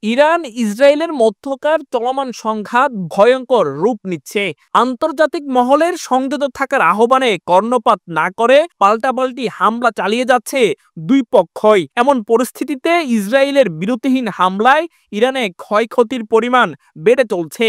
Iran ইসরায়েলের মধ্যকার চলমান সংঘাত ভয়ঙ্কর রূপ নিচ্ছে। আন্তর্জাতিক মহলের সংযত থাকার আহ্বানে কর্ণপাত না করে পাল্টাপাল্টি হামলা চালিয়ে যাচ্ছে দুই পক্ষই। এমন পরিস্থিতিতে ইসরায়েলের বিরতিহীন হামলায় ইরানে ক্ষয়ক্ষতির পরিমাণ বেড়ে চলছে।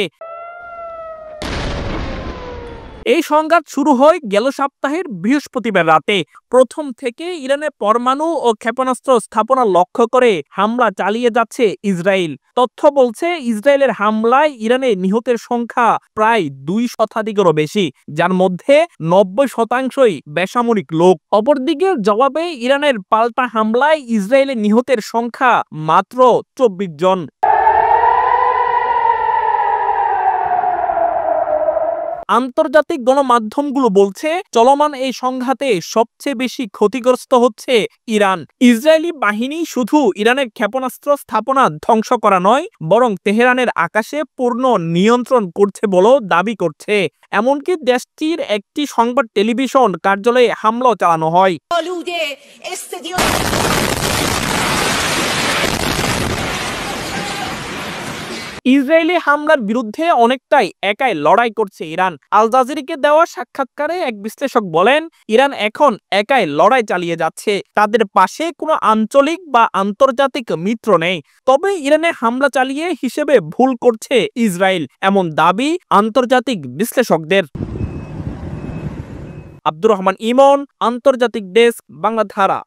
এই সংঘাত শুরু হয় গেল সপ্তাহের বৃহস্পতিবার রাতে। প্রথম থেকে ইরানে পরমাণু ও ক্ষেপণাস্ত্র স্থাপনা লক্ষ্য করে হামলা চালিয়ে যাচ্ছে ইসরায়েল। তথ্য বলছে ইসরায়েলের হামলায় ইরানে নিহতের সংখ্যা প্রায় 2 শতাধিকেরও বেশি, যার মধ্যে 90% বেসামরিক লোক। অপরদিকে জবাবে ইরানের পাল্টা হামলায় ইসরায়েলের নিহতের সংখ্যা মাত্র 24 জন। আন্তর্জাতিক গণমাধ্যমগুলো বলছে চলমান এই সংঘাতে সবচেয়ে বেশি ক্ষতিগ্রস্ত হচ্ছে ইরান। ইসরায়েলি বাহিনী শুধু ইরানের ক্ষেপণাস্ত্র স্থাপনা ধ্বংস করা নয়, বরং তেহরানের আকাশে পূর্ণ নিয়ন্ত্রণ করছে বলেও দাবি করছে। এমনকি দেশটির একটি সংবাদ টেলিভিশন কার্যালয়ে হামলাও চালানো হয়। ইসরায়েলি হামলার বিরুদ্ধে অনেকটাই একাই লড়াই করছে ইরান। আল জাজিরাকে দেওয়া সাক্ষাৎকারে এক বিশ্লেষক বলেন, ইরান এখন একাই লড়াই চালিয়ে যাচ্ছে, তাদের পাশে কোনো আঞ্চলিক বা আন্তর্জাতিক মিত্র নেই। তবে ইরানে হামলা চালিয়ে হিসেবে ভুল করছে ইসরায়েল, এমন দাবি আন্তর্জাতিক বিশ্লেষকদের। আব্দুর রহমান ইমন, আন্তর্জাতিক ডেস্ক, বাংলাধারা।